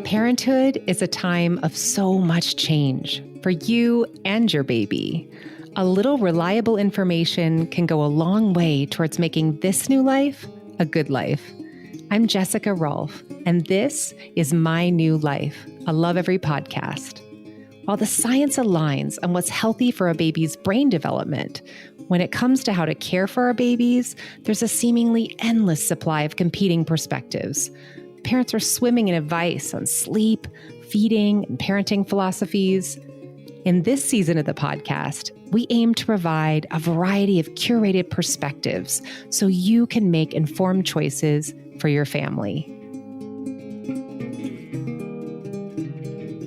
Parenthood is a time of so much change for you and your baby. A little reliable information can go a long way towards making this new life a good life. I'm Jessica Rolph, and this is My New Life, a Lovevery podcast. While the science aligns on what's healthy for a baby's brain development, when it comes to how to care for our babies, there's a seemingly endless supply of competing perspectives. Parents are swimming in advice on sleep, feeding, and parenting philosophies. In this season of the podcast, we aim to provide a variety of curated perspectives so you can make informed choices for your family.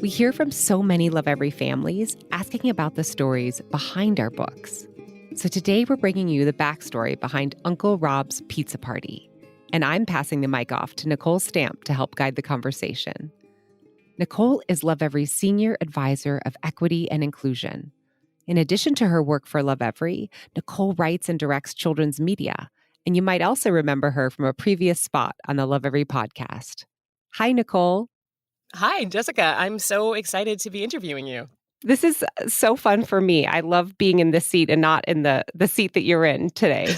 We hear from so many Lovevery families asking about the stories behind our books. So today we're bringing you the backstory behind Uncle Rob's pizza party. And I'm passing the mic off to Nicole Stamp to help guide the conversation. Nicole is Lovevery's Senior Advisor of Equity and Inclusion. In addition to her work for Lovevery, Nicole writes and directs children's media, and you might also remember her from a previous spot on the Lovevery podcast. Hi, Nicole. Hi, Jessica. I'm so excited to be interviewing you. This is so fun for me. I love being in this seat and not in the seat that you're in today.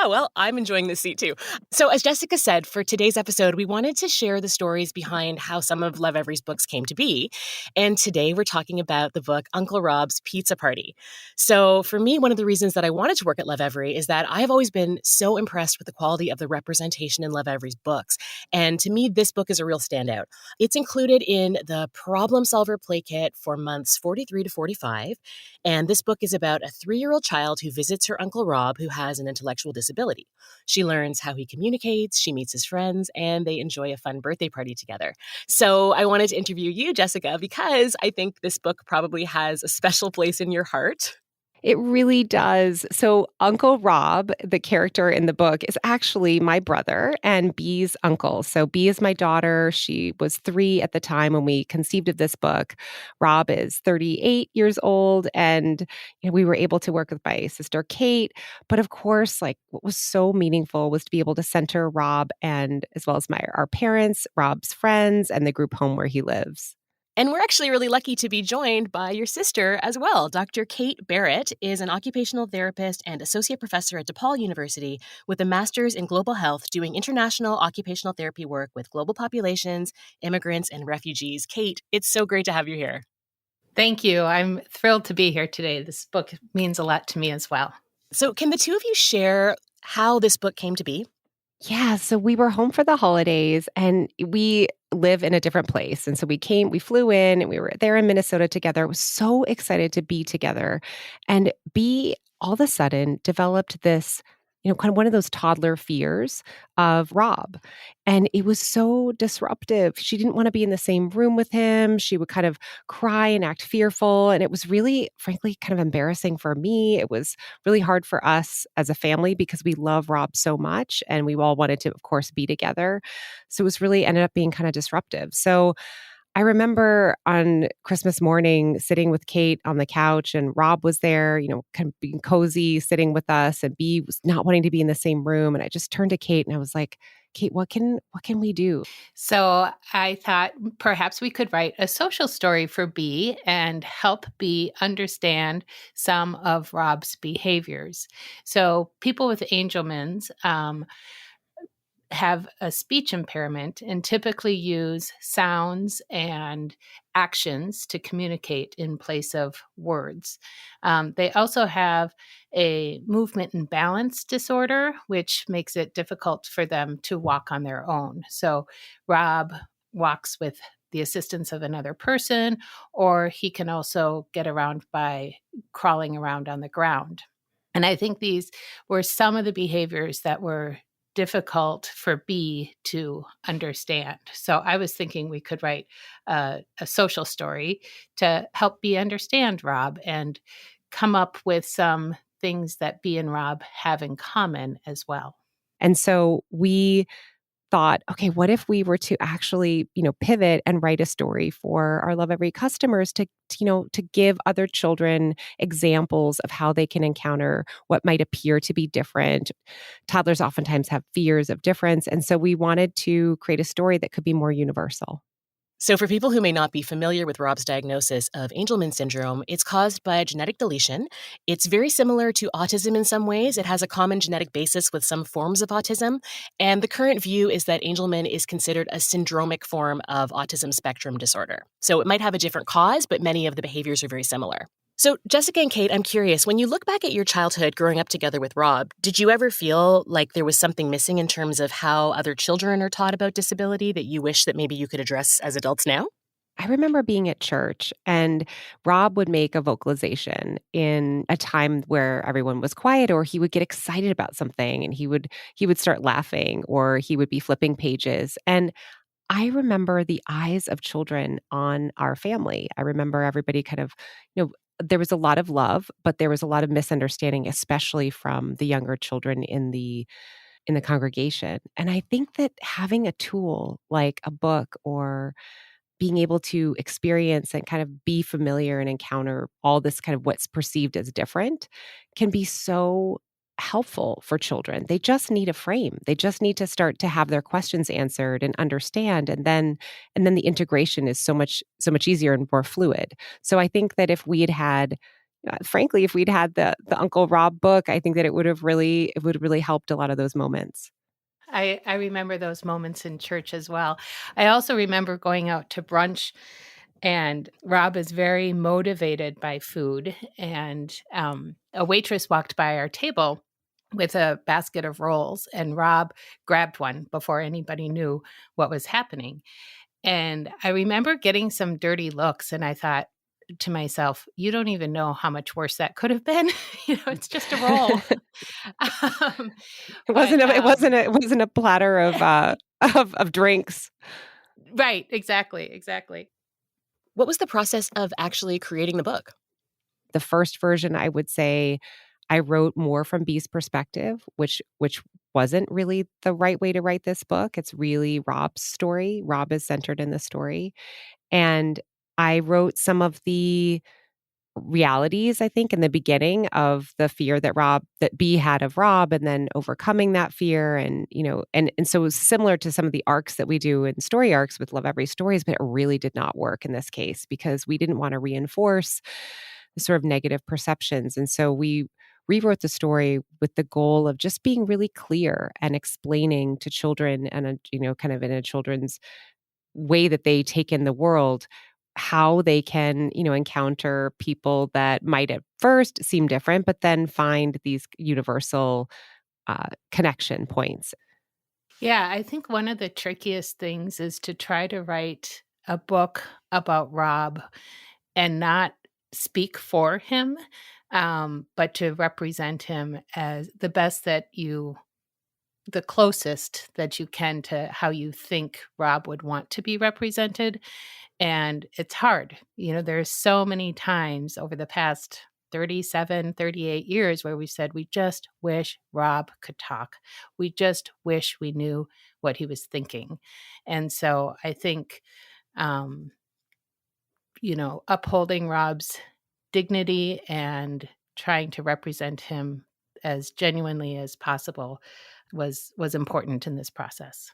Well, I'm enjoying this seat too. So as Jessica said, for today's episode, we wanted to share the stories behind how some of Lovevery's books came to be. And today we're talking about the book Uncle Rob's Pizza Party. So for me, one of the reasons that I wanted to work at Lovevery is that I've always been so impressed with the quality of the representation in Lovevery's books. And to me, this book is a real standout. It's included in the Problem Solver Play Kit for months 43 to 45. And this book is about a 3-year-old child who visits her Uncle Rob, who has an intellectual disability. She learns how he communicates, she meets his friends, and they enjoy a fun birthday party together. So I wanted to interview you, Jessica, because I think this book probably has a special place in your heart. It really does. So Uncle Rob, the character in the book, is actually my brother and Bee's uncle. So Bee is my daughter. She was 3 at the time when we conceived of this book. Rob is 38 years old. And we were able to work with my sister, Kate. But of course, what was so meaningful was to be able to center Rob and as well as our parents, Rob's friends, and the group home where he lives. And we're actually really lucky to be joined by your sister as well. Dr. Kate Barret is an occupational therapist and associate professor at DePaul University with a master's in global health, doing international occupational therapy work with global populations, immigrants, and refugees. Kate, it's so great to have you here. Thank you. I'm thrilled to be here today. This book means a lot to me as well. So can the two of you share how this book came to be? Yeah, so we were home for the holidays and we live in a different place. And so we flew in and we were there in Minnesota together. I was so excited to be together. And Bee all of a sudden developed this, kind of one of those toddler fears of Rob. And it was so disruptive. She didn't want to be in the same room with him. She would kind of cry and act fearful. And it was really, frankly, kind of embarrassing for me. It was really hard for us as a family because we love Rob so much. And we all wanted to, of course, be together. So it was really ended up being kind of disruptive. So I remember on Christmas morning sitting with Kate on the couch and Rob was there, kind of being cozy, sitting with us, and Bee was not wanting to be in the same room. And I just turned to Kate and I was like, Kate, what can we do? So I thought perhaps we could write a social story for Bee and help Bee understand some of Rob's behaviors. So people with Angelman's have a speech impairment and typically use sounds and actions to communicate in place of words. They also have a movement and balance disorder, which makes it difficult for them to walk on their own. So Rob walks with the assistance of another person, or he can also get around by crawling around on the ground. And I think these were some of the behaviors that were difficult for Bee to understand. So I was thinking we could write a social story to help Bee understand Rob and come up with some things that Bee and Rob have in common as well. And so we thought, okay, what if we were to actually, pivot and write a story for our Lovevery customers to give other children examples of how they can encounter what might appear to be different. Toddlers oftentimes have fears of difference. And so we wanted to create a story that could be more universal. So, for people who may not be familiar with Rob's diagnosis of Angelman syndrome, it's caused by a genetic deletion. It's very similar to autism in some ways. It has a common genetic basis with some forms of autism. And the current view is that Angelman is considered a syndromic form of autism spectrum disorder. So, it might have a different cause, but many of the behaviors are very similar. So, Jessica and Kate, I'm curious, when you look back at your childhood growing up together with Rob, did you ever feel like there was something missing in terms of how other children are taught about disability that you wish that maybe you could address as adults now? I remember being at church and Rob would make a vocalization in a time where everyone was quiet, or he would get excited about something and he would start laughing, or he would be flipping pages. And I remember the eyes of children on our family. I remember everybody kind of, there was a lot of love, but there was a lot of misunderstanding, especially from the younger children in the congregation. And I think that having a tool like a book or being able to experience and kind of be familiar and encounter all this kind of what's perceived as different can be so helpful for children. They just need a frame. They just need to start to have their questions answered and understand, and then the integration is so much easier and more fluid. So I think that if we had frankly, if we'd had the Uncle Rob book, I think that it would have really helped a lot of those moments. I remember those moments in church as well. I also remember going out to brunch, and Rob is very motivated by food. And a waitress walked by our table with a basket of rolls, and Rob grabbed one before anybody knew what was happening. And I remember getting some dirty looks, and I thought to myself, you don't even know how much worse that could have been. It's just a roll. um, It but wasn't a platter of of drinks. Right, exactly. What was the process of actually creating the book? The first version, I would say, I wrote more from B's perspective, which wasn't really the right way to write this book. It's really Rob's story. Rob is centered in the story. And I wrote some of the realities, I think, in the beginning of the fear that B had of Rob, and then overcoming that fear. And, and so it was similar to some of the arcs that we do in story arcs with Lovevery stories, but it really did not work in this case because we didn't want to reinforce the sort of negative perceptions. And so we rewrote the story with the goal of just being really clear and explaining to children and, kind of in a children's way that they take in the world, how they can, encounter people that might at first seem different, but then find these universal connection points. Yeah, I think one of the trickiest things is to try to write a book about Rob and not speak for him, but to represent him as the closest that you can to how you think Rob would want to be represented. And it's hard. There's so many times over the past 37, 38 years where we said, we just wish Rob could talk. We just wish we knew what he was thinking. And so I think, upholding Rob's dignity and trying to represent him as genuinely as possible was important in this process.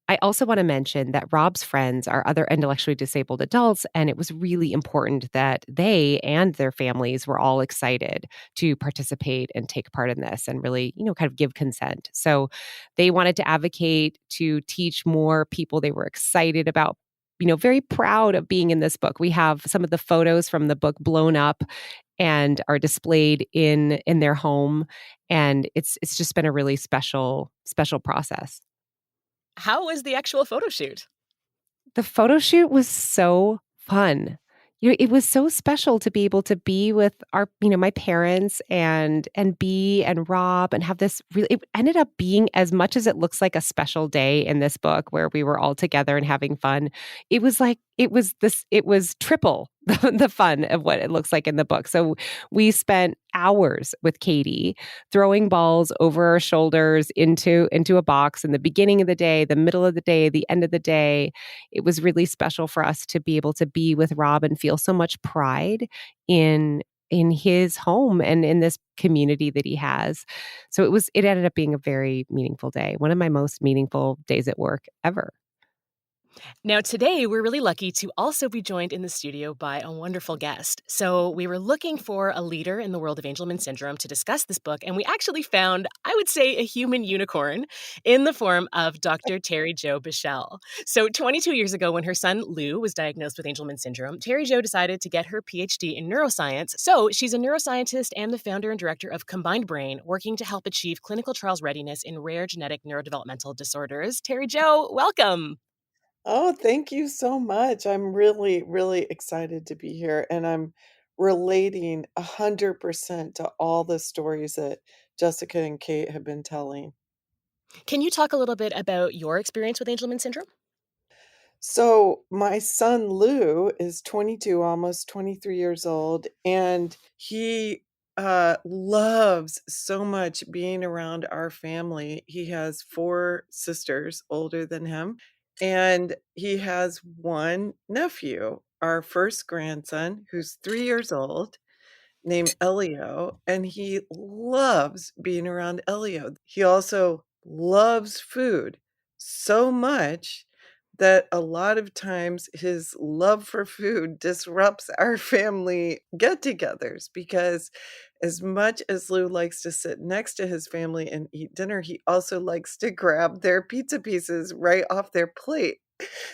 I also want to mention that Rob's friends are other intellectually disabled adults, and it was really important that they and their families were all excited to participate and take part in this and really, kind of give consent. So they wanted to advocate to teach more people. They were excited about, very proud of being in this book. We have some of the photos from the book blown up and are displayed in their home, and it's just been a really special process. How was the actual photo shoot? The photo shoot was so fun. It was so special to be able to be with my parents and B and Rob and have this really, it ended up being, as much as it looks like a special day in this book where we were all together and having fun. It was like it was triple the fun of what it looks like in the book. So we spent hours with Katie throwing balls over our shoulders into a box in the beginning of the day, the middle of the day, the end of the day. It was really special for us to be able to be with Rob and feel so much pride in his home and in this community that he has. So it ended up being a very meaningful day, one of my most meaningful days at work ever. Now, today, we're really lucky to also be joined in the studio by a wonderful guest. So, we were looking for a leader in the world of Angelman Syndrome to discuss this book, and we actually found, I would say, a human unicorn in the form of Dr. Terry Jo Bichell. So, 22 years ago, when her son Lou was diagnosed with Angelman Syndrome, Terry Jo decided to get her PhD in neuroscience. So, she's a neuroscientist and the founder and director of Combined Brain, working to help achieve clinical trials readiness in rare genetic neurodevelopmental disorders. Terry Jo, welcome. Oh, thank you so much. I'm really, really excited to be here, and I'm relating 100% to all the stories that Jessica and Kate have been telling. Can you talk a little bit about your experience with Angelman syndrome? So, my son Lou is 22, almost 23 years old, and he loves so much being around our family. He has 4 sisters older than him, and he has 1 nephew, our first grandson, who's 3 years old, named Elio, and he loves being around Elio. He also loves food so much that a lot of times his love for food disrupts our family get-togethers because as much as Lou likes to sit next to his family and eat dinner, he also likes to grab their pizza pieces right off their plate.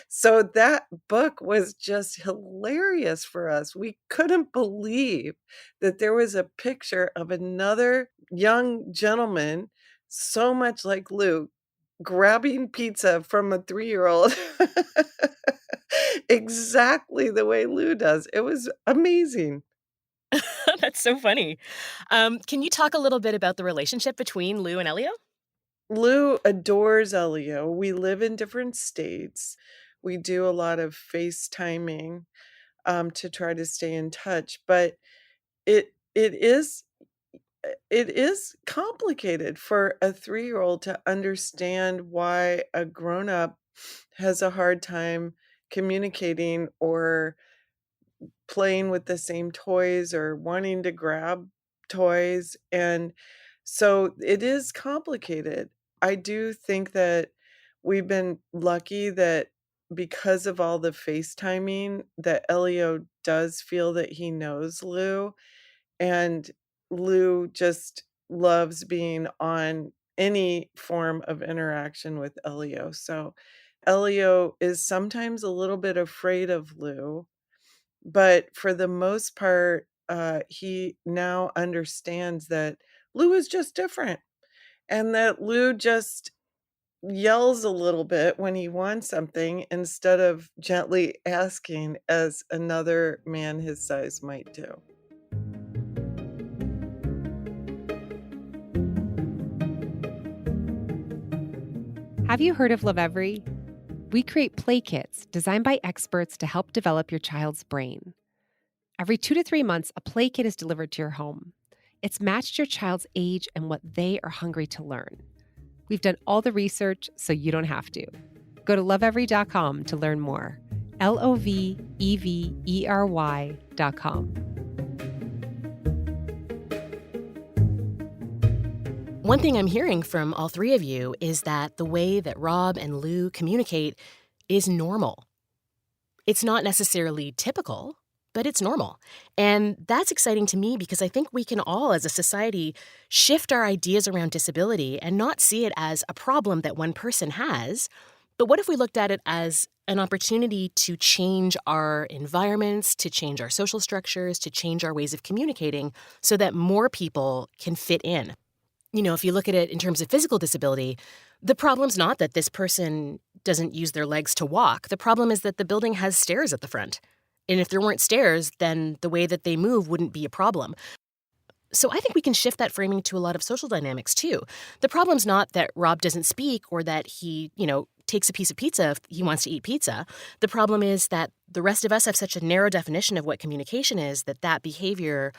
So that book was just hilarious for us. We couldn't believe that there was a picture of another young gentleman, so much like Lou, grabbing pizza from a 3-year-old exactly the way Lou does. It was amazing. That's so funny. Can you talk a little bit about the relationship between Lou and Elio? Lou adores Elio. We live in different states. We do a lot of FaceTiming, to try to stay in touch, but it it is it is complicated for a 3-year-old to understand why a grown-up has a hard time communicating or playing with the same toys or wanting to grab toys, and so it is complicated. I do think that we've been lucky that because of all the FaceTiming that Elio does feel that he knows Lou, and Lou just loves being on any form of interaction with Elio. So Elio is sometimes a little bit afraid of Lou, but for the most part, he now understands that Lou is just different and that Lou just yells a little bit when he wants something instead of gently asking as another man his size might do. Have you heard of Lovevery? We create play kits designed by experts to help develop your child's brain. Every 2 to 3 months, a play kit is delivered to your home. It's matched your child's age and what they are hungry to learn. We've done all the research so you don't have to. Go to lovevery.com to learn more. Lovevery.com. One thing I'm hearing from all three of you is that the way that Rob and Lou communicate is normal. It's not necessarily typical, but it's normal. And that's exciting to me because I think we can all, as a society, shift our ideas around disability and not see it as a problem that one person has. But what if we looked at it as an opportunity to change our environments, to change our social structures, to change our ways of communicating so that more people can fit in? You know, if you look at it in terms of physical disability, the problem's not that this person doesn't use their legs to walk. The problem is that the building has stairs at the front. And if there weren't stairs, then the way that they move wouldn't be a problem. So I think we can shift that framing to a lot of social dynamics too. The problem's not that Rob doesn't speak or that he, takes a piece of pizza if he wants to eat pizza. The problem is that the rest of us have such a narrow definition of what communication is that behavior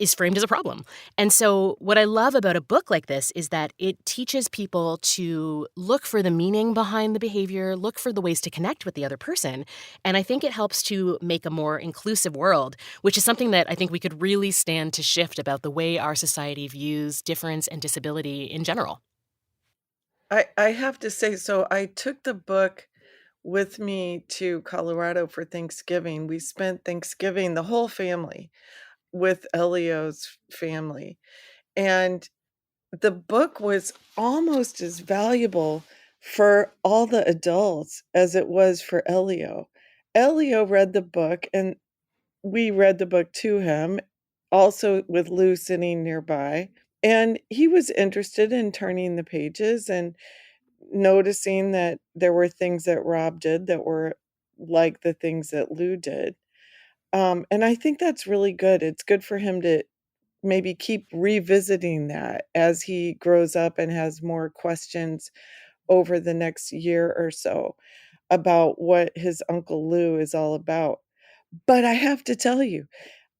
is framed as a problem. And so what I love about a book like this is that it teaches people to look for the meaning behind the behavior, look for the ways to connect with the other person. And I think it helps to make a more inclusive world, which is something that I think we could really stand to shift about the way our society views difference and disability in general. I have to say, so I took the book with me to Colorado for Thanksgiving. We spent Thanksgiving, the whole family, with Elio's family. And the book was almost as valuable for all the adults as it was for Elio. Elio read the book, and we read the book to him, also with Lou sitting nearby. And he was interested in turning the pages and noticing that there were things that Rob did that were like the things that Lou did. And I think that's really good. It's good for him to maybe keep revisiting that as he grows up and has more questions over the next year or so about what his Uncle Lou is all about. But I have to tell you,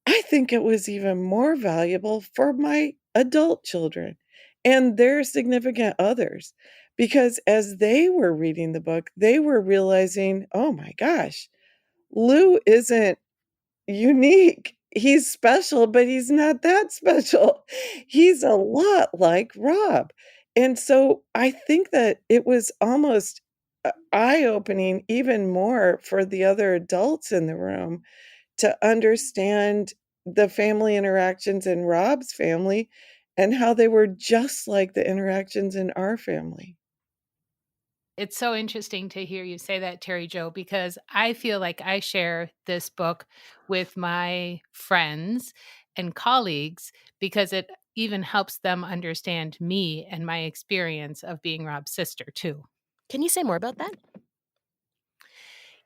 I think it was even more valuable for my adult children and their significant others, because as they were reading the book, they were realizing, oh my gosh, Lou isn't unique. He's special, but he's not that special. He's a lot like Rob. And so I think that it was almost eye-opening even more for the other adults in the room to understand the family interactions in Rob's family and how they were just like the interactions in our family. It's so interesting to hear you say that, Terry Jo, because I feel like I share this book with my friends and colleagues because it even helps them understand me and my experience of being Rob's sister, too. Can you say more about that?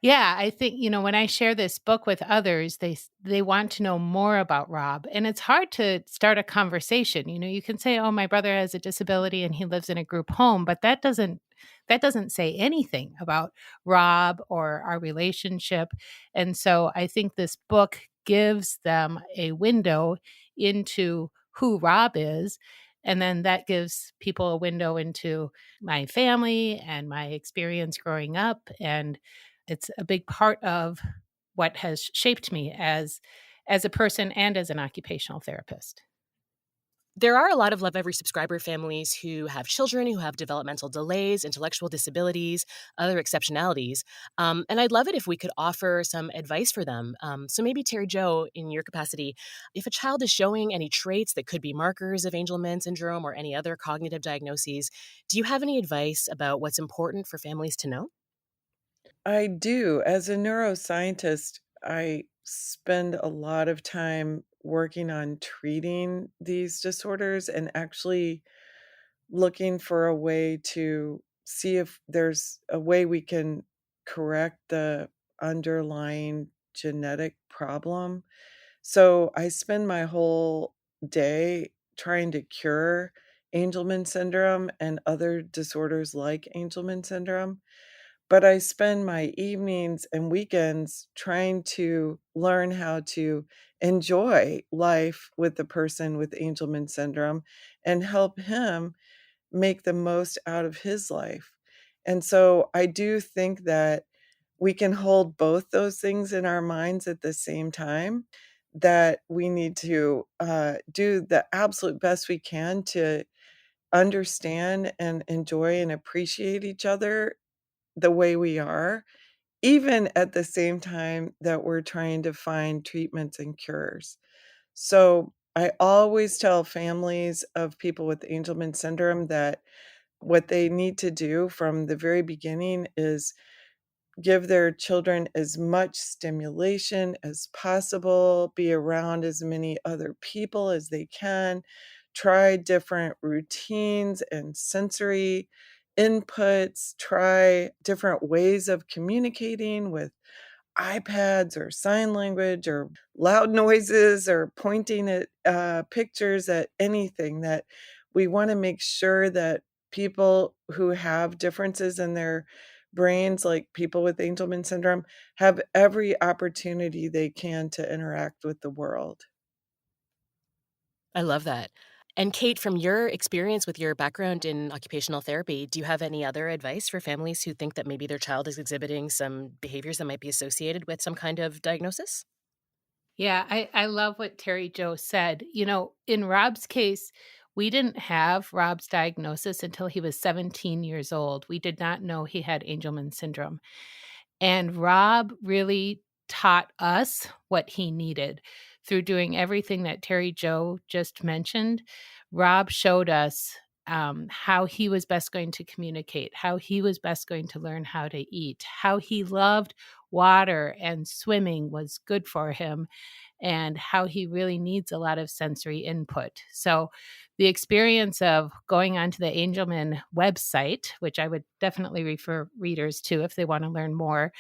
Yeah, I think, when I share this book with others, they want to know more about Rob. And it's hard to start a conversation. You can say, "Oh, my brother has a disability and he lives in a group home," but that doesn't say anything about Rob or our relationship. And so I think this book gives them a window into who Rob is. And then that gives people a window into my family and my experience growing up. And it's a big part of what has shaped me as a person and as an occupational therapist. There are a lot of Lovevery subscriber families who have children who have developmental delays, intellectual disabilities, other exceptionalities. And I'd love it if we could offer some advice for them. So maybe, Terry Jo, in your capacity, if a child is showing any traits that could be markers of Angelman syndrome or any other cognitive diagnoses, do you have any advice about what's important for families to know? I do. As a neuroscientist, I spend a lot of time working on treating these disorders and actually looking for a way to see if there's a way we can correct the underlying genetic problem. So I spend my whole day trying to cure Angelman syndrome and other disorders like Angelman syndrome. But I spend my evenings and weekends trying to learn how to enjoy life with the person with Angelman syndrome and help him make the most out of his life. And so I do think that we can hold both those things in our minds at the same time, that we need to do the absolute best we can to understand and enjoy and appreciate each other the way we are, even at the same time that we're trying to find treatments and cures. So I always tell families of people with Angelman syndrome that what they need to do from the very beginning is give their children as much stimulation as possible, be around as many other people as they can, try different routines and sensory inputs, try different ways of communicating with iPads or sign language or loud noises or pointing at pictures, at anything. That we want to make sure that people who have differences in their brains, like people with Angelman syndrome, have every opportunity they can to interact with the world. I love that. And Kate, from your experience with your background in occupational therapy, do you have any other advice for families who think that maybe their child is exhibiting some behaviors that might be associated with some kind of diagnosis? Yeah, I love what Terry Jo said. In Rob's case, we didn't have Rob's diagnosis until he was 17 years old. We did not know he had Angelman syndrome. And Rob really taught us what he needed through doing everything that Terry Jo just mentioned. Rob showed us how he was best going to communicate, how he was best going to learn how to eat, how he loved water and swimming was good for him, and how he really needs a lot of sensory input. So, the experience of going onto the Angelman website, which I would definitely refer readers to if they want to learn more,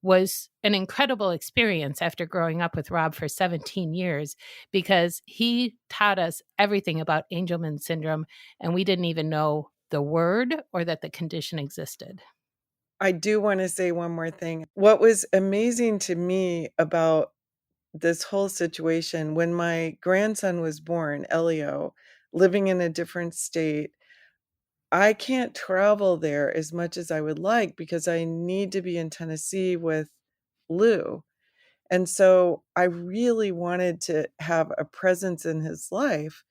was an incredible experience after growing up with Rob for 17 years, because he taught us everything about Angelman syndrome, and we didn't even know the word or that the condition existed. I do want to say one more thing. What was amazing to me about this whole situation, when my grandson was born, Elio, living in a different state, I can't travel there as much as I would like because I need to be in Tennessee with Lou. And so I really wanted to have a presence in his life.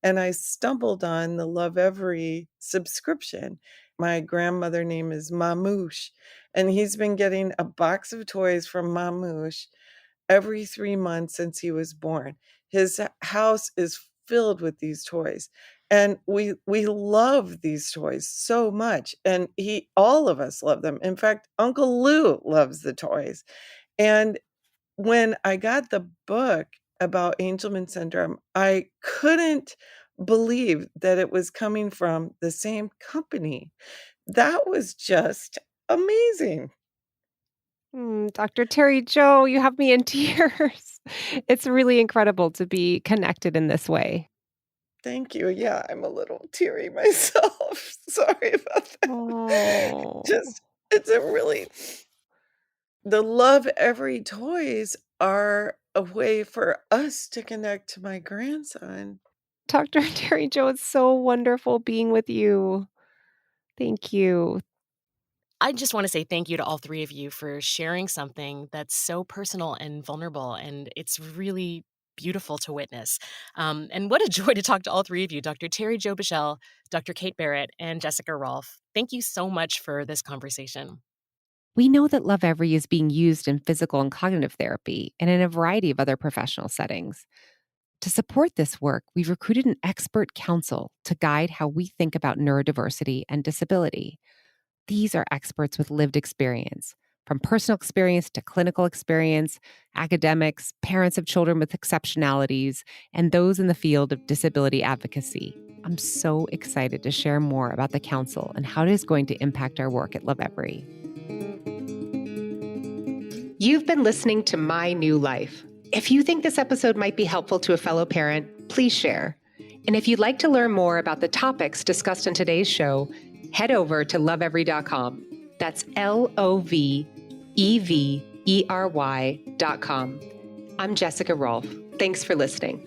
And I stumbled on the Lovevery subscription. My grandmother name is Mamouche, and he's been getting a box of toys from Mamouche every 3 months since he was born. His house is filled with these toys, and we love these toys so much, and all of us love them. In fact, Uncle Lou loves the toys. And when I got the book about Angelman syndrome, I couldn't believe that it was coming from the same company. That was just amazing. Dr. Terry Jo, you have me in tears. It's really incredible to be connected in this way. Thank you. Yeah, I'm a little teary myself. Sorry about that. Oh. Just it's a really the Love Every toys are a way for us to connect to my grandson. Dr. Terry Jo, it's so wonderful being with you. Thank you. I just want to say thank you to all three of you for sharing something that's so personal and vulnerable, and it's really beautiful to witness. And what a joy to talk to all three of you, Dr. Terry Jo Bichell, Dr. Kate Barrett, and Jessica Rolph. Thank you so much for this conversation. We know that Lovevery is being used in physical and cognitive therapy and in a variety of other professional settings. To support this work, we've recruited an expert council to guide how we think about neurodiversity and disability. These are experts with lived experience, from personal experience to clinical experience, academics, parents of children with exceptionalities, and those in the field of disability advocacy. I'm so excited to share more about the council and how it is going to impact our work at Lovevery. You've been listening to My New Life. If you think this episode might be helpful to a fellow parent, please share. And if you'd like to learn more about the topics discussed in today's show, head over to lovevery.com. That's LOVEVERY.com. I'm Jessica Rolph. Thanks for listening.